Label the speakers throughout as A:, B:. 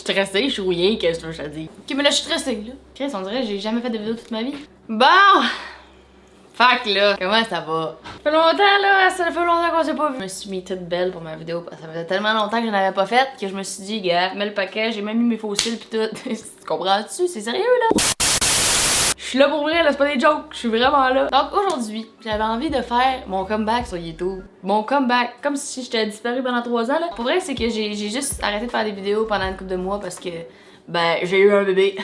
A: stressée, je suis rouillée, qu'est-ce que je te dis? Ok, mais là, je suis stressée, là. Chris, on dirait que j'ai jamais fait de vidéo toute ma vie. Bon! Fait que là, comment ça va? Ça fait longtemps, là, ça fait longtemps qu'on s'est pas vu. Je me suis mis toute belle pour ma vidéo parce que ça faisait tellement longtemps que je n'avais pas fait que je me suis dit, gars, mets le paquet, j'ai même mis mes faux cils pis tout. Tu comprends-tu? C'est sérieux, là? Je suis là pour vrai, là, c'est pas des jokes, je suis vraiment là. Donc aujourd'hui, j'avais envie de faire mon comeback sur YouTube. Mon comeback, comme si j'étais disparu pendant 3 ans, là. Pour vrai, c'est que j'ai juste arrêté de faire des vidéos pendant une couple de mois parce que, ben, j'ai eu un bébé.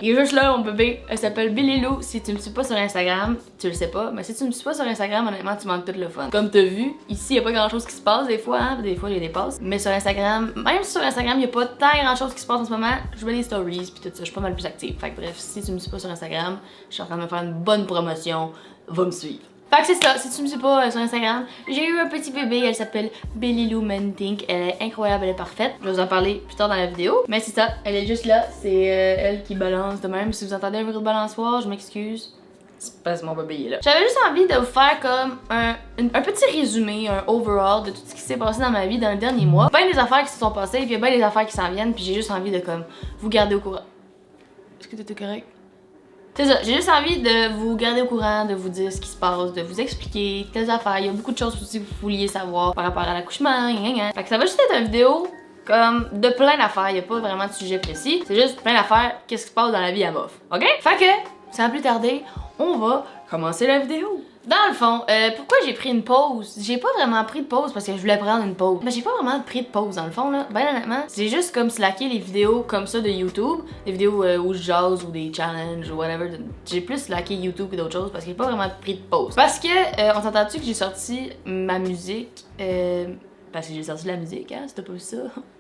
A: Il est juste là, mon bébé. Elle s'appelle Billy Lou. Si tu me suis pas sur Instagram, tu le sais pas, mais si tu me suis pas sur Instagram, honnêtement, tu manques tout le fun. Comme t'as vu, ici, y a pas grand chose qui se passe des fois, hein, des fois, j'ai des passes. Mais sur Instagram, même sur Instagram, y a pas tant grand chose qui se passe en ce moment. Je mets des stories, puis tout ça, je suis pas mal plus active. Fait que bref, si tu me suis pas sur Instagram, je suis en train de me faire une bonne promotion. Va me suivre. Fait que c'est ça, si tu me suis pas sur Instagram, j'ai eu un petit bébé, elle s'appelle Billy Lou Mentink, elle est incroyable, elle est parfaite. Je vais vous en parler plus tard dans la vidéo, mais c'est ça, elle est juste là, c'est elle qui balance de même. Si vous entendez un bruit de balançoire, je m'excuse. C'est parce que mon bébé est là. J'avais juste envie de vous faire comme un petit résumé, un overall de tout ce qui s'est passé dans ma vie dans le dernier mois. Ben des affaires qui se sont passées, puis il y a ben des affaires qui s'en viennent, puis j'ai juste envie de comme vous garder au courant. Est-ce que t'étais correct? C'est ça, j'ai juste envie de vous garder au courant, de vous dire ce qui se passe, de vous expliquer telles affaires. Il y a beaucoup de choses aussi que vous vouliez savoir par rapport à l'accouchement, Fait que ça va juste être une vidéo comme de plein d'affaires, il n'y a pas vraiment de sujet précis. C'est juste plein d'affaires, qu'est-ce qui se passe dans la vie à bof, ok? Fait que, sans plus tarder, on va commencer la vidéo. Dans le fond, pourquoi j'ai pris une pause? J'ai pas vraiment pris de pause parce que je voulais prendre une pause. Mais j'ai pas vraiment pris de pause dans le fond là. Ben honnêtement, j'ai juste comme slacké les vidéos comme ça de YouTube. Des vidéos où je jase ou des challenges ou whatever. J'ai plus slacké YouTube que d'autres choses parce que j'ai pas vraiment pris de pause. Parce que, on s'entend-tu que j'ai sorti ma musique? Parce que j'ai sorti de la musique, hein? Si t'as pas vu ça,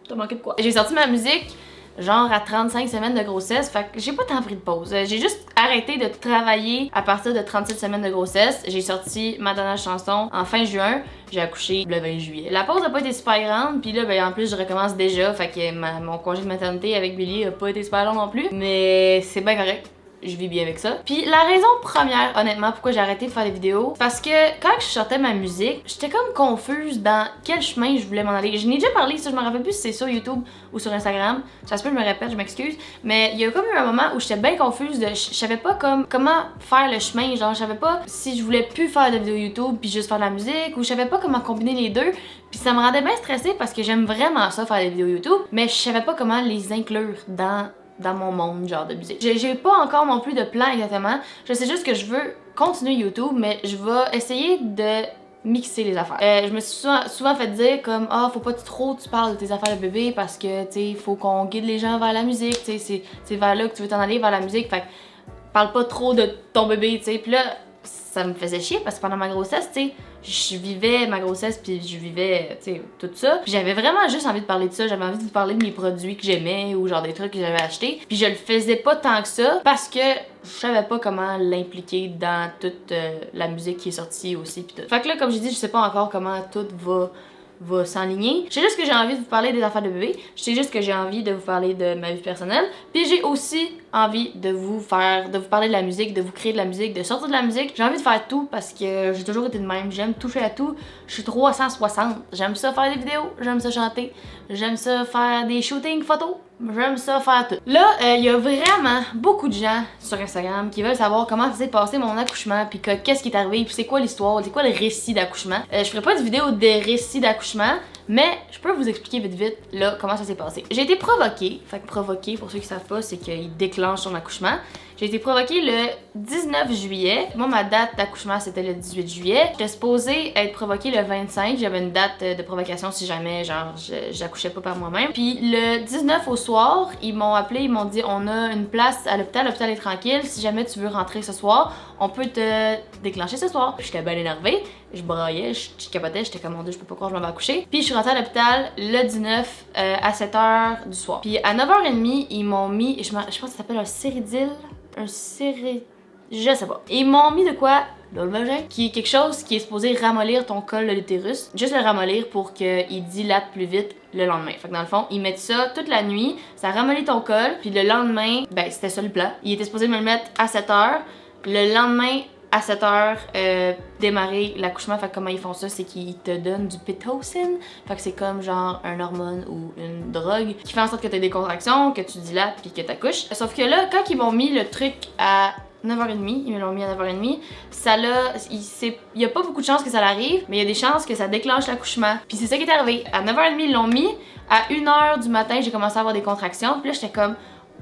A: t'as manqué de quoi? J'ai sorti ma musique genre à 35 semaines de grossesse, fait que j'ai pas tant pris de pause. J'ai juste arrêté de travailler à partir de 37 semaines de grossesse. J'ai sorti ma dernière chanson en fin juin, j'ai accouché le 20 juillet. La pause a pas été super grande, puis là ben en plus je recommence déjà, fait que mon congé de maternité avec Billy a pas été super long non plus, mais c'est bien correct. Je vis bien avec ça. Puis la raison première, honnêtement, pourquoi j'ai arrêté de faire des vidéos, parce que quand je sortais ma musique, j'étais comme confuse dans quel chemin je voulais m'en aller. Je n'ai déjà parlé, ça je me rappelle plus si c'est sur YouTube ou sur Instagram. Ça se peut, je me répète, je m'excuse. Mais il y a comme eu un moment où j'étais bien confuse de, je savais pas comment faire le chemin. Genre, je savais pas si je voulais plus faire de vidéos YouTube puis juste faire de la musique, ou je savais pas comment combiner les deux. Puis ça me rendait bien stressée parce que j'aime vraiment ça, faire des vidéos YouTube, mais je savais pas comment les inclure dans mon monde genre de musique. J'ai pas encore non plus de plan exactement. Je sais juste que je veux continuer YouTube, mais je vais essayer de mixer les affaires. Je me suis souvent fait dire comme faut pas trop tu parles de tes affaires de bébé parce que tu sais faut qu'on guide les gens vers la musique, tu sais c'est vers là que tu veux t'en aller, vers la musique. Fait que parle pas trop de ton bébé, tu sais. Puis là ça me faisait chier parce que pendant ma grossesse, tu sais, je vivais ma grossesse puis je vivais, tu sais, tout ça. Puis j'avais vraiment juste envie de parler de ça. J'avais envie de vous parler de mes produits que j'aimais ou genre des trucs que j'avais achetés. Puis je le faisais pas tant que ça parce que je savais pas comment l'impliquer dans toute la musique qui est sortie aussi puis tout. Fait que là, comme j'ai dit, je sais pas encore comment tout va s'enligner. Je sais juste que j'ai envie de vous parler des affaires de bébé. Je sais juste que j'ai envie de vous parler de ma vie personnelle. Puis j'ai aussi envie de vous parler de la musique, de vous créer de la musique, de sortir de la musique. J'ai envie de faire tout parce que j'ai toujours été de même. J'aime toucher à tout. Je suis 360. J'aime ça faire des vidéos, j'aime ça chanter, j'aime ça faire des shootings photos. J'aime ça faire tout. Là, il y a vraiment beaucoup de gens sur Instagram qui veulent savoir comment ça s'est passé mon accouchement, puis qu'est-ce qui est arrivé, puis c'est quoi l'histoire, c'est quoi le récit d'accouchement. Je ferai pas de vidéo de récit d'accouchement, mais je peux vous expliquer vite là comment ça s'est passé. J'ai été provoquée, fait que provoquée, pour ceux qui savent pas, c'est qu'il déclenche son accouchement. J'ai été provoquée le 19 juillet. Moi, ma date d'accouchement, c'était le 18 juillet. J'étais supposée être provoquée le 25. J'avais une date de provocation si jamais, genre, j'accouchais pas par moi-même. Puis le 19 au soir, ils m'ont appelé, ils m'ont dit on a une place à l'hôpital est tranquille. Si jamais tu veux rentrer ce soir, on peut te déclencher ce soir. J'étais bien énervée. Je braillais, je capotais, j'étais comme mon Dieu, je peux pas croire que je m'en vais accoucher. Puis je suis rentrée à l'hôpital le 19 à 7h du soir. Puis à 9h30, ils m'ont mis, je pense que ça s'appelle un Céridil. Je sais pas. Ils m'ont mis de quoi dans le vagin, qui est quelque chose qui est supposé ramollir ton col de l'utérus. Juste le ramollir pour qu'il dilate plus vite le lendemain. Fait que dans le fond, ils mettent ça toute la nuit, ça ramollit ton col, puis le lendemain, ben c'était ça le plan. Ils étaient supposés me le mettre à 7h. Le lendemain, à 7h démarrer l'accouchement. Fait que comment ils font ça, c'est qu'ils te donnent du Pitocin. Fait que c'est comme genre un hormone ou une drogue qui fait en sorte que tu as des contractions, que tu dilates puis que tu accouches. Sauf que là, quand ils m'ont mis le truc à 9h30, ils me l'ont mis à 9h30, ça l'a... Il y a pas beaucoup de chances que ça l'arrive, mais il y a des chances que ça déclenche l'accouchement. Puis c'est ça qui est arrivé. À 9h30, ils l'ont mis. À 1h du matin, j'ai commencé à avoir des contractions. Puis là, j'étais comme...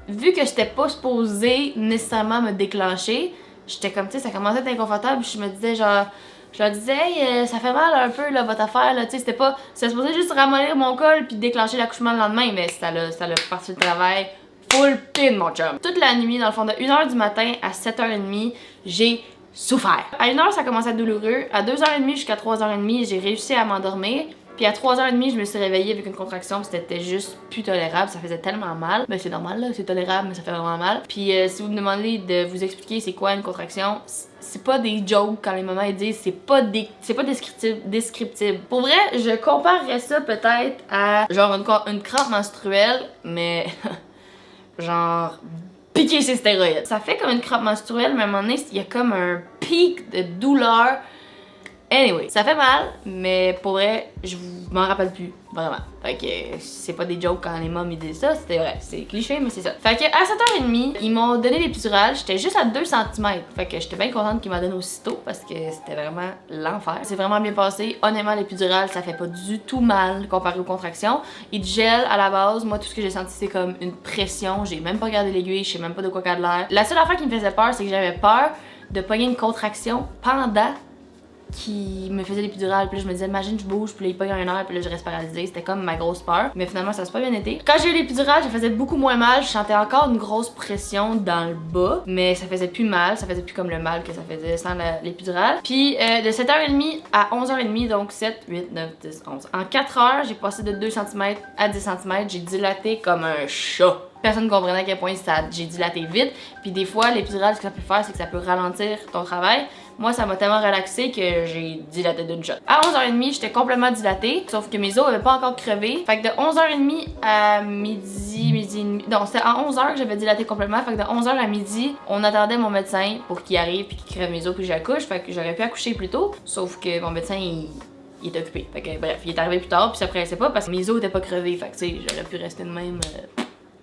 A: Vu que j'étais pas supposée nécessairement me déclencher, j'étais comme, tu sais, ça commençait à être inconfortable. Je me disais, genre... Je leur disais, hey, ça fait mal un peu, là, votre affaire, là, tu sais, c'était pas... C'était supposé juste ramollir mon col puis déclencher l'accouchement le lendemain, mais ça l'a parti le travail full pin, mon chum. Toute la nuit, dans le fond, de 1h du matin à 7h30, j'ai souffert. À 1h, ça commençait à être douloureux. À 2h30 jusqu'à 3h30, j'ai réussi à m'endormir. Puis à 3h30, je me suis réveillée avec une contraction, puis c'était juste plus tolérable, ça faisait tellement mal. Ben c'est normal là, c'est tolérable, mais ça fait vraiment mal. Puis si vous me demandez de vous expliquer c'est quoi une contraction, c'est pas des jokes quand les mamans disent, c'est pas descriptible. Pour vrai, je comparerais ça peut-être à genre une crampe menstruelle, mais genre piquer ses stéroïdes. Ça fait comme une crampe menstruelle, mais à un moment donné, il y a comme un pic de douleur. Anyway, ça fait mal, mais pour vrai, je m'en rappelle plus, vraiment. Fait que c'est pas des jokes quand les mômes ils disent ça, c'était vrai, c'est cliché, mais c'est ça. Fait que à 7h30, ils m'ont donné l'épidural, j'étais juste à 2 cm. Fait que j'étais bien contente qu'ils m'en donnent aussitôt parce que c'était vraiment l'enfer. C'est vraiment bien passé. Honnêtement, l'épidural, ça fait pas du tout mal comparé aux contractions. Il gèle à la base, moi tout ce que j'ai senti c'est comme une pression, j'ai même pas regardé l'aiguille, je sais même pas de quoi qu'elle a l'air. La seule affaire qui me faisait peur, c'est que j'avais peur de pogner une contraction pendant qui me faisait l'épidural, puis là je me disais imagine je bouge, puis là il pogne un heure, puis là je reste paralysée, c'était comme ma grosse peur, mais finalement ça s'est pas bien été. Quand j'ai eu l'épidural, ça faisait beaucoup moins mal, je sentais encore une grosse pression dans le bas, mais ça faisait plus mal, ça faisait plus comme le mal que ça faisait sans l'épidural. Puis de 7h30 à 11h30, donc 7, 8, 9, 10, 11. En 4 heures, j'ai passé de 2 cm à 10 cm, j'ai dilaté comme un chat. Personne ne comprenait à quel point j'ai dilaté vite. Puis des fois, l'épidural, ce que ça peut faire, c'est que ça peut ralentir ton travail. Moi, ça m'a tellement relaxé que j'ai dilaté d'une shot. À 11h30, j'étais complètement dilatée, sauf que mes os avaient pas encore crevé. Fait que de 11h30 à midi et demi... Non, c'était à 11h que j'avais dilaté complètement. Fait que de 11h à midi, on attendait mon médecin pour qu'il arrive puis qu'il crève mes os puis que j'accouche. Fait que j'aurais pu accoucher plus tôt, sauf que mon médecin, il est occupé. Fait que bref, il est arrivé plus tard puis ça pressait pas parce que mes os étaient pas crevés. Fait que tu sais, j'aurais pu rester de même...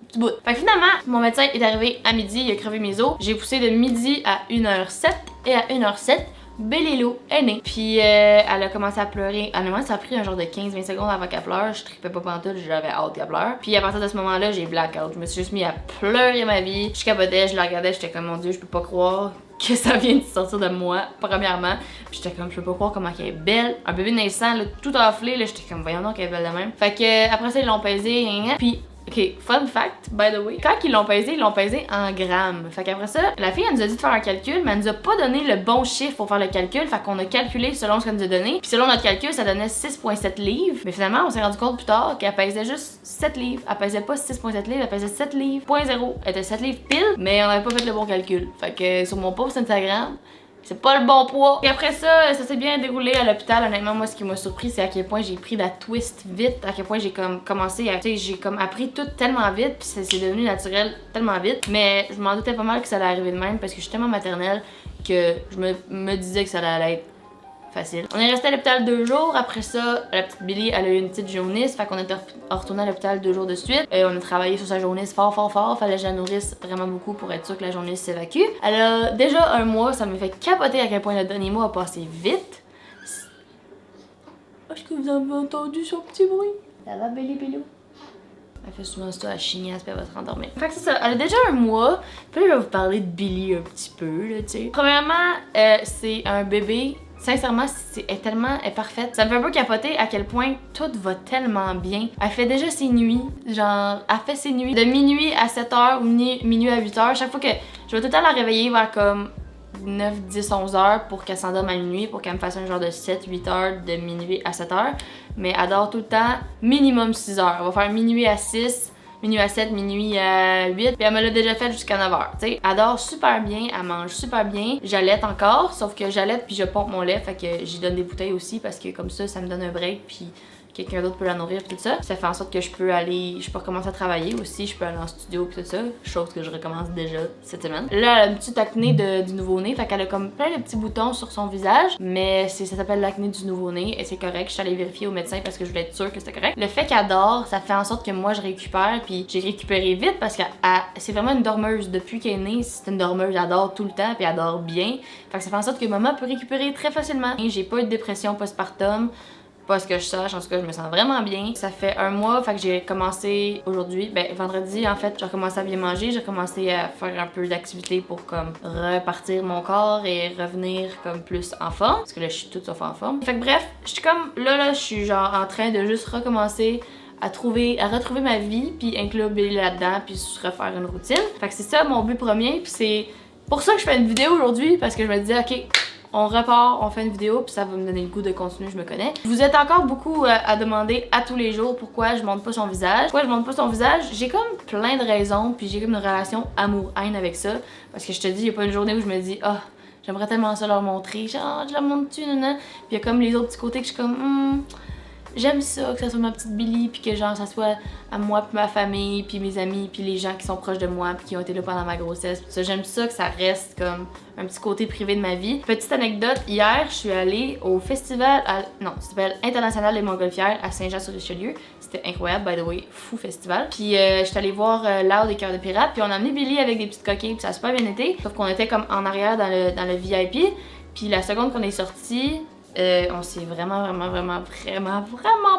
A: petit bout. Fait que finalement, mon médecin est arrivé à midi, il a crevé mes os. J'ai poussé de midi à 1h07 et à 1h07, Bellilou est née. Puis elle a commencé à pleurer. Honnêtement, ça a pris un genre de 15-20 secondes avant qu'elle pleure. Je tripais pas pantoute, j'avais hâte qu'elle pleure. Puis à partir de ce moment-là, j'ai blackout. Je me suis juste mis à pleurer ma vie. Je capotais, je la regardais, j'étais comme mon Dieu, je peux pas croire que ça vient de sortir de moi, premièrement. Puis j'étais comme, je peux pas croire comment elle est belle. Un bébé naissant, là, tout enflé, là, j'étais comme, voyons donc qu'elle est belle de même. Fait que après ça, ils l'ont pesé, puis ok, fun fact, by the way, quand ils l'ont pesé en grammes. Fait qu'après ça, la fille, elle nous a dit de faire un calcul, mais elle nous a pas donné le bon chiffre pour faire le calcul. Fait qu'on a calculé selon ce qu'elle nous a donné. Puis selon notre calcul, ça donnait 6,7 livres. Mais finalement, on s'est rendu compte plus tard qu'elle pesait juste 7 livres. Elle pesait pas 6,7 livres, elle pesait 7 livres, 0.0. Elle était 7 livres pile, mais on avait pas fait le bon calcul. Fait que sur mon post Instagram, c'est pas le bon poids. Et après ça, ça s'est bien déroulé à l'hôpital. Honnêtement, moi, ce qui m'a surpris, c'est à quel point j'ai pris la twist vite, à quel point j'ai comme commencé à... Tu sais, j'ai comme appris tout tellement vite, puis c'est devenu naturel tellement vite. Mais je m'en doutais pas mal que ça allait arriver de même, parce que je suis tellement maternelle que je me disais que ça allait être facile. On est resté à l'hôpital 2 jours. Après ça, la petite Billy, elle a eu une petite jaunisse. Fait qu'on est retourné à l'hôpital 2 jours de suite. Et on a travaillé sur sa jaunisse fort. Fallait que je la nourrisse vraiment beaucoup pour être sûr que la jaunisse s'évacue. Elle a déjà 1 mois. Ça me fait capoter à quel point le dernier mois a passé vite. Est-ce que vous avez entendu son petit bruit? Ça va, Billy Bilou? Elle fait souvent ça, elle chignasse puis elle va se rendormir. Fait que c'est ça, elle a déjà 1 mois. Puis là, je vais vous parler de Billy un petit peu, là, tu sais. Premièrement, c'est un bébé. Sincèrement, elle est parfaite. Ça me fait un peu capoter à quel point tout va tellement bien. Elle fait déjà ses nuits. Genre, elle fait ses nuits de minuit à 7h ou minuit à 8h. Chaque fois que je vais tout le temps la réveiller vers comme 9, 10, 11 heures pour qu'elle s'endorme à minuit, pour qu'elle me fasse un genre de 7, 8 heures de minuit à 7h. Mais elle dort tout le temps minimum 6 heures. On va faire minuit à 6. Minuit à 7, minuit à 8, puis elle me l'a déjà fait jusqu'à 9h, tu sais. Elle dort super bien, elle mange super bien. J'allaite encore, sauf que j'allaite puis je pompe mon lait, fait que j'y donne des bouteilles aussi parce que comme ça me donne un break puis quelqu'un d'autre peut la nourrir pis tout ça. Ça fait en sorte que je peux recommencer à travailler aussi, je peux aller en studio pis tout ça, chose que je recommence déjà cette semaine. Là, elle a une petite acné du nouveau-né, fait qu'elle a comme plein de petits boutons sur son visage, mais ça s'appelle l'acné du nouveau-né et c'est correct. Je suis allée vérifier au médecin parce que je voulais être sûre que c'était correct. Le fait qu'elle dort, ça fait en sorte que moi je récupère, puis j'ai récupéré vite parce que c'est vraiment une dormeuse. Depuis qu'elle est née, c'est une dormeuse, elle dort tout le temps puis elle dort bien. Fait que ça fait en sorte que maman peut récupérer très facilement. J'ai pas eu de dépression postpartum. Pas ce que je sache, en tout cas je me sens vraiment bien. Ça fait un mois, fait que j'ai commencé aujourd'hui, vendredi en fait, j'ai recommencé à bien manger, j'ai commencé à faire un peu d'activité pour comme repartir mon corps et revenir comme plus en forme, parce que là je suis toute sauf en forme. Fait que bref, je suis comme là je suis genre en train de juste recommencer à retrouver ma vie, puis inclure Billy là-dedans, puis refaire une routine. Fait que c'est ça mon but premier, puis c'est pour ça que je fais une vidéo aujourd'hui, parce que je me disais ok, on repart, on fait une vidéo, puis ça va me donner le goût de continuer, je me connais. Vous êtes encore beaucoup à demander à tous les jours pourquoi je montre pas son visage. Pourquoi je montre pas son visage? J'ai comme plein de raisons, puis j'ai comme une relation amour-haine avec ça. Parce que je te dis, il y a pas une journée où je me dis, ah, j'aimerais tellement ça leur montrer. Genre, je la montre-tu, nanana. Puis il y a comme les autres petits côtés que je suis comme, j'aime ça, que ça soit ma petite Billy, puis que genre ça soit à moi puis ma famille, puis mes amis, puis les gens qui sont proches de moi, puis qui ont été là pendant ma grossesse. Puis ça, j'aime ça que ça reste comme un petit côté privé de ma vie. Petite anecdote, hier, je suis allée au festival, ça s'appelle International des Montgolfières à Saint-Jean-sur-Richelieu. C'était incroyable, by the way, fou festival. Puis je suis allée voir l'art des Cœurs de Pirates, puis on a amené Billy avec des petites coquilles, puis ça a super bien été. Sauf qu'on était comme en arrière dans le VIP, puis la seconde qu'on est sorti, on s'est vraiment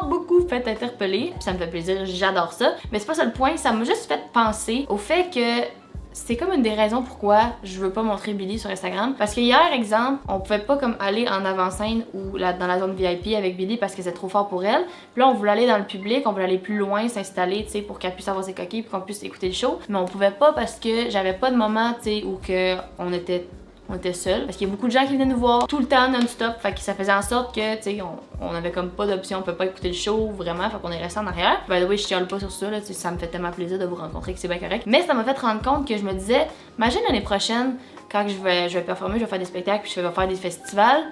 A: beaucoup fait interpeller. Puis ça me fait plaisir, j'adore ça. Mais c'est pas ça le point, ça m'a juste fait penser au fait que c'est comme une des raisons pourquoi je veux pas montrer Billy sur Instagram. Parce que hier, exemple, on pouvait pas comme aller en avant-scène ou dans la zone VIP avec Billy parce que c'est trop fort pour elle. Puis là, on voulait aller dans le public, on voulait aller plus loin, s'installer, tu sais, pour qu'elle puisse avoir ses coquilles, pour qu'on puisse écouter le show. Mais on pouvait pas parce que j'avais pas de moment, tu sais, où on était seuls. Parce qu'il y a beaucoup de gens qui venaient nous voir tout le temps non-stop. Fait que ça faisait en sorte que, tu sais, on avait comme pas d'option, on peut pas écouter le show vraiment. Fait qu'on est resté en arrière. By the way, je chiale pas sur ça, là, ça me fait tellement plaisir de vous rencontrer que c'est bien correct. Mais ça m'a fait rendre compte que je me disais, imagine l'année prochaine, quand je vais performer, je vais faire des spectacles, puis je vais faire des festivals.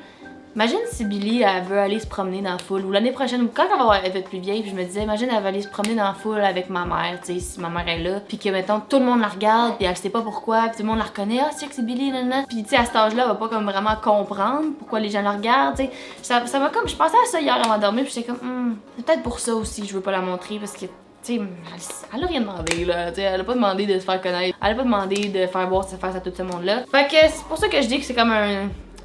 A: Imagine si Billy, elle veut aller se promener dans la foule, ou l'année prochaine, ou quand elle va être plus vieille, puis je me disais, imagine elle va aller se promener dans la foule avec ma mère, tu sais, si ma mère est là, puis que mettons tout le monde la regarde, puis elle sait pas pourquoi, puis tout le monde la reconnaît, ah, c'est que c'est Billy, nanana. Puis tu sais, à cet âge-là, elle va pas comme vraiment comprendre pourquoi les gens la regardent, tu sais. Ça m'a comme, je pensais à ça hier avant de dormir, puis j'étais comme, c'est peut-être pour ça aussi que je veux pas la montrer, parce que t'sais, elle a rien demandé là, t'sais, elle a pas demandé de se faire connaître, elle a pas demandé de faire boire sa face à tout ce monde là. Fait que c'est pour ça que je dis que c'est comme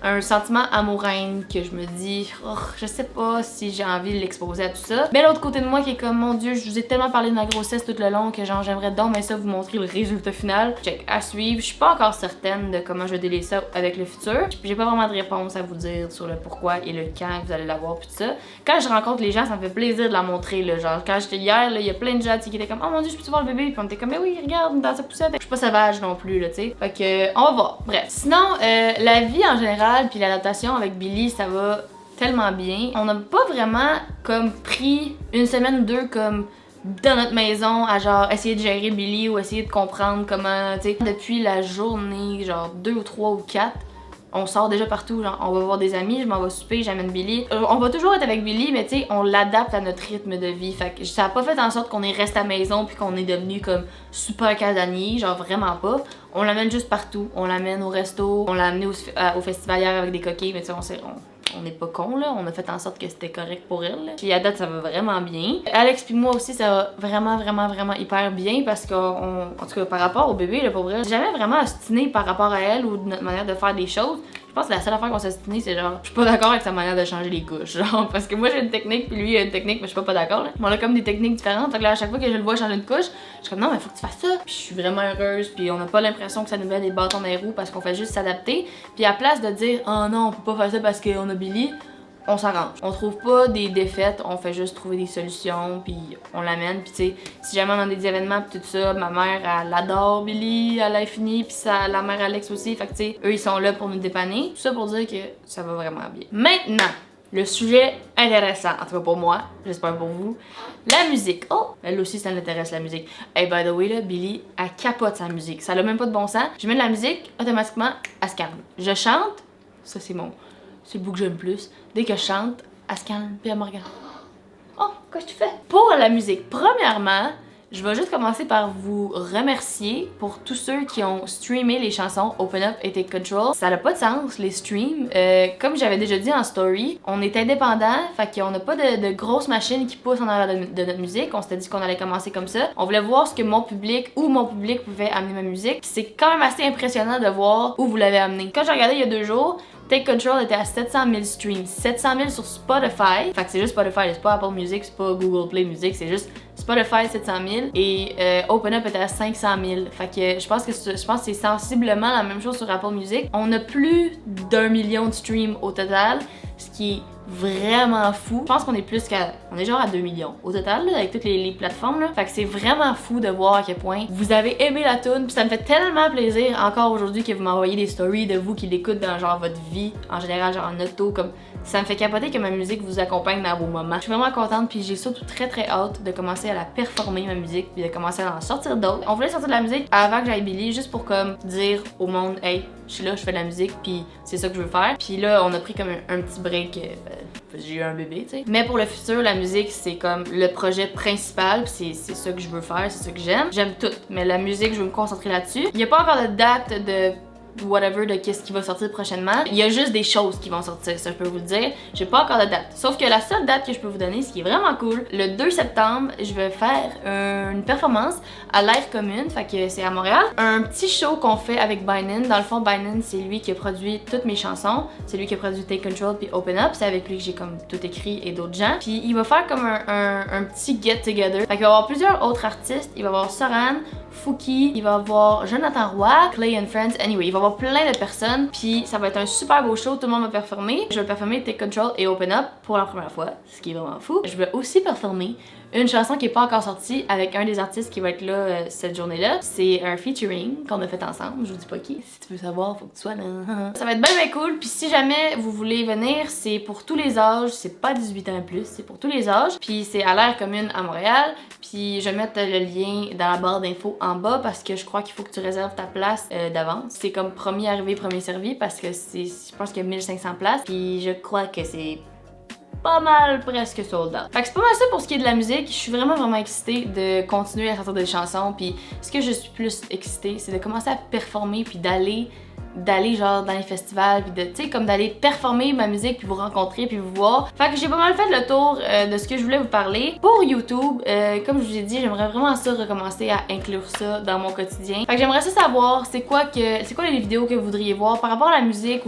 A: un sentiment amour-haine que je me dis, oh, je sais pas si j'ai envie de l'exposer à tout ça. Mais l'autre côté de moi qui est comme, mon dieu, je vous ai tellement parlé de ma grossesse tout le long que genre j'aimerais donc mais ça vous montrer le résultat final. Check, à suivre. Je suis pas encore certaine de comment je vais délier ça avec le futur. J'ai pas vraiment de réponse à vous dire sur le pourquoi et le quand vous allez l'avoir pis tout ça. Quand je rencontre les gens, ça me fait plaisir de la montrer là. Genre quand j'étais hier, il y a plein de gens qui étaient comme, oh mon dieu, je peux voir le bébé? Puis on était comme, mais oui, regarde, dans sa poussette. Je suis pas sauvage non plus là, tu sais. Fait que, on va voir. Bref. Sinon, la vie en général, puis l'adaptation avec Billy, ça va tellement bien. On n'a pas vraiment comme pris une semaine ou deux comme dans notre maison à genre essayer de gérer Billy ou essayer de comprendre comment, tu sais. Depuis la journée, genre 2 ou 3 ou 4, on sort déjà partout, genre on va voir des amis, je m'en vais souper, j'amène Billy. On va toujours être avec Billy, mais tu sais, on l'adapte à notre rythme de vie. Fait que ça a pas fait en sorte qu'on est resté à la maison puis qu'on est devenu comme super casanier, genre vraiment pas. On l'amène juste partout, on l'amène au resto, on l'a amené au festival hier avec des coquilles, mais tu sais, on n'est pas con là, on a fait en sorte que c'était correct pour elle. Là. Puis à date, ça va vraiment bien. Alex puis moi aussi, ça va vraiment hyper bien parce qu'en tout cas, par rapport au bébé, là, pour vrai, j'ai jamais vraiment ostiné par rapport à elle ou de notre manière de faire des choses. Je pense que la seule affaire qu'on s'est ostiné, c'est genre, je suis pas d'accord avec sa manière de changer les couches. Genre, parce que moi j'ai une technique, puis lui il a une technique, mais je suis pas d'accord là. On a comme des techniques différentes. Fait que là, à chaque fois que je le vois changer une couche, je suis comme non, mais faut que tu fasses ça. Puis je suis vraiment heureuse, puis on n'a pas l'impression que ça nous met des bâtons dans les roues parce qu'on fait juste s'adapter. Puis à place de dire, oh non, on peut pas faire ça parce qu'on a Billy, on s'arrange. On trouve pas des défaites, on fait juste trouver des solutions, puis on l'amène. Puis tu sais, si jamais on a des événements pis tout ça, ma mère, elle adore Billy à l'infini, puis la mère Alex aussi. Fait que tu sais, eux ils sont là pour nous dépanner. Tout ça pour dire que ça va vraiment bien. Maintenant, le sujet intéressant, en tout cas pour moi, j'espère pour vous, la musique. Oh, elle aussi ça l'intéresse la musique. Hey, by the way là, Billy, elle capote sa musique. Ça a même pas de bon sens. Je mets de la musique, automatiquement, elle se calme. Je chante, ça c'est le bout que j'aime plus. Dès que je chante, elle se calme, puis elle me regarde. Oh, Qu'est-ce que tu fais? Pour la musique, premièrement, je vais juste commencer par vous remercier pour tous ceux qui ont streamé les chansons Open Up et Take Control. Ça n'a pas de sens, les streams. Comme j'avais déjà dit en story, on est indépendant, fait qu'on n'a pas de grosses machines qui poussent en arrière de notre musique. On s'était dit qu'on allait commencer comme ça. On voulait voir ce que mon public pouvait amener ma musique. C'est quand même assez impressionnant de voir où vous l'avez amené. Quand j'ai regardé il y a 2 jours, Take Control était à 700 000 streams. 700 000 sur Spotify. Fait que c'est juste Spotify, c'est pas Apple Music, c'est pas Google Play Music, c'est juste Spotify 700 000. Et Open Up était à 500 000. Fait que je pense que c'est sensiblement la même chose sur Apple Music. On a plus d'1 million de streams au total, ce qui est vraiment fou. Je pense qu'on est plus qu'à... On est genre à 2 millions au total, là, avec toutes les plateformes, là. Fait que c'est vraiment fou de voir à quel point vous avez aimé la tune. Puis ça me fait tellement plaisir encore aujourd'hui que vous m'envoyez des stories de vous qui l'écoutent dans genre votre vie, en général, genre en auto, comme... Ça me fait capoter que ma musique vous accompagne dans vos moments. Je suis vraiment contente, puis j'ai surtout très hâte de commencer à la performer, ma musique, puis de commencer à en sortir d'autres. On voulait sortir de la musique avant que j'aille Billy, juste pour comme dire au monde, hey, je suis là, je fais de la musique, puis c'est ça que je veux faire. Puis là, on a pris comme un petit break, j'ai eu un bébé, tu sais. Mais pour le futur, la musique, c'est comme le projet principal, puis c'est ça que je veux faire, c'est ça que j'aime. J'aime tout, mais la musique, je veux me concentrer là-dessus. Il n'y a pas encore de date de whatever de qu'est-ce qui va sortir prochainement. Il y a juste des choses qui vont sortir, ça je peux vous le dire. J'ai pas encore de date. Sauf que la seule date que je peux vous donner, ce qui est vraiment cool, le 2 septembre, je vais faire une performance à l'Air Commune, fait que c'est à Montréal. Un petit show qu'on fait avec Bynan. Dans le fond, Bynan, c'est lui qui a produit toutes mes chansons. C'est lui qui a produit Take Control puis Open Up. C'est avec lui que j'ai comme tout écrit et d'autres gens. Puis il va faire comme un petit get-together. Fait qu'il va y avoir plusieurs autres artistes. Il va y avoir Soran, Fouki, il va y avoir Jonathan Roy, Clay and Friends, anyway, il va y avoir plein de personnes, puis ça va être un super beau show, tout le monde va performer. Je vais performer Take Control et Open Up pour la première fois, ce qui est vraiment fou. Je vais aussi performer une chanson qui est pas encore sortie avec un des artistes qui va être là cette journée-là. C'est un featuring qu'on a fait ensemble, je vous dis pas qui. Si tu veux savoir, faut que tu sois là. Ça va être bien cool, puis si jamais vous voulez venir, c'est pour tous les âges, c'est pas 18 ans et plus, c'est pour tous les âges. Puis c'est à l'Air Commune à Montréal, puis je vais mettre le lien dans la barre d'infos en bas parce que je crois qu'il faut que tu réserves ta place d'avance. C'est comme premier arrivé, premier servi parce que je pense qu'il y a 1500 places, puis je crois que c'est pas mal presque sold out. Fait que c'est pas mal ça pour ce qui est de la musique. Je suis vraiment excitée de continuer à sortir des chansons, puis ce que je suis plus excitée, c'est de commencer à performer puis d'aller genre dans les festivals, puis de, tu sais, comme d'aller performer ma musique, puis vous rencontrer, puis vous voir. Fait que j'ai pas mal fait le tour de ce que je voulais vous parler. Pour YouTube, comme je vous ai dit, j'aimerais vraiment ça recommencer à inclure ça dans mon quotidien. Fait que j'aimerais ça savoir c'est quoi les vidéos que vous voudriez voir par rapport à la musique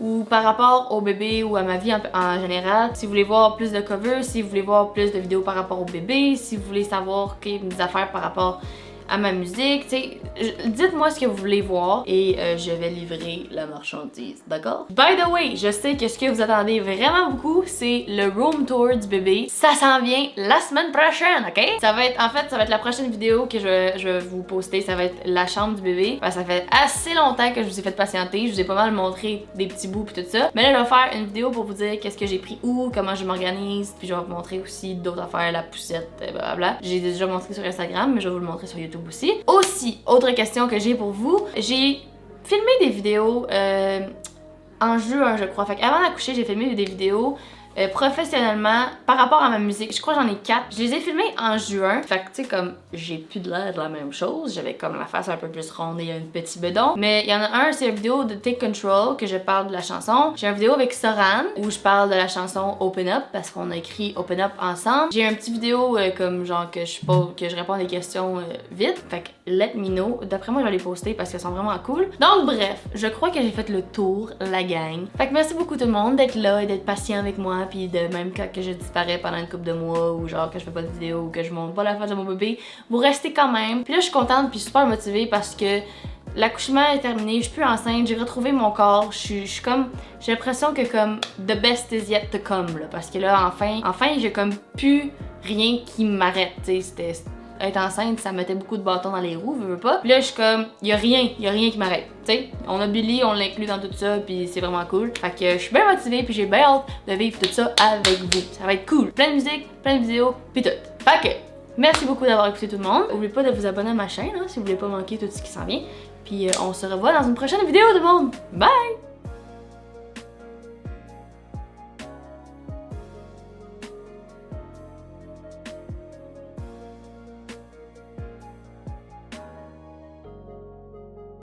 A: ou par rapport au bébé ou à ma vie en général. Si vous voulez voir plus de covers, si vous voulez voir plus de vidéos par rapport au bébé, si vous voulez savoir des affaires par rapport à ma musique, tu sais, dites-moi ce que vous voulez voir et je vais livrer la marchandise, d'accord? By the way, je sais que ce que vous attendez vraiment beaucoup, c'est le room tour du bébé. Ça s'en vient la semaine prochaine, ok? Ça va être la prochaine vidéo que je vais vous poster, ça va être la chambre du bébé. Ben, ça fait assez longtemps que je vous ai fait patienter, je vous ai pas mal montré des petits bouts pis tout ça. Mais là, je vais faire une vidéo pour vous dire qu'est-ce que j'ai pris où, comment je m'organise, puis je vais vous montrer aussi d'autres affaires, la poussette, blablabla. J'ai déjà montré sur Instagram, mais je vais vous le montrer sur YouTube aussi. Autre question que j'ai pour vous, j'ai filmé des vidéos en juin, je crois. Fait qu'avant d'accoucher, j'ai filmé des vidéos professionnellement par rapport à ma musique. Je crois que j'en ai 4. Je les ai filmés en juin. Fait que tu sais, comme j'ai plus de l'air de la même chose. J'avais comme la face un peu plus ronde et un petit bedon. Mais il y en a un, c'est une vidéo de Take Control que je parle de la chanson. J'ai une vidéo avec Soran où je parle de la chanson Open Up parce qu'on a écrit Open Up ensemble. J'ai une petite vidéo comme genre que je réponds à des questions vite. Fait que let me know. D'après moi, je vais les poster parce qu'elles sont vraiment cool. Donc bref, je crois que j'ai fait le tour, la gang. Fait que merci beaucoup tout le monde d'être là et d'être patient avec moi. Puis de même quand que je disparais pendant une couple de mois ou genre que je fais pas de vidéo ou que je montre pas la face de mon bébé, vous restez quand même. Puis là je suis contente puis super motivée parce que l'accouchement est terminé, je suis plus enceinte, j'ai retrouvé mon corps, j'ai l'impression que comme the best is yet to come là, parce que là enfin j'ai comme plus rien qui m'arrête, tu sais, être enceinte, ça mettait beaucoup de bâtons dans les roues, veux pas. Puis là, je suis comme, y a rien qui m'arrête, tu sais. On a Billy, on l'inclut dans tout ça, puis c'est vraiment cool. Fait que je suis bien motivée, puis j'ai bien hâte de vivre tout ça avec vous. Ça va être cool. Plein de musique, plein de vidéos, puis tout. Fait que, merci beaucoup d'avoir écouté tout le monde. N'oubliez pas de vous abonner à ma chaîne, hein, si vous voulez pas manquer tout ce qui s'en vient. Puis on se revoit dans une prochaine vidéo, tout le monde. Bye!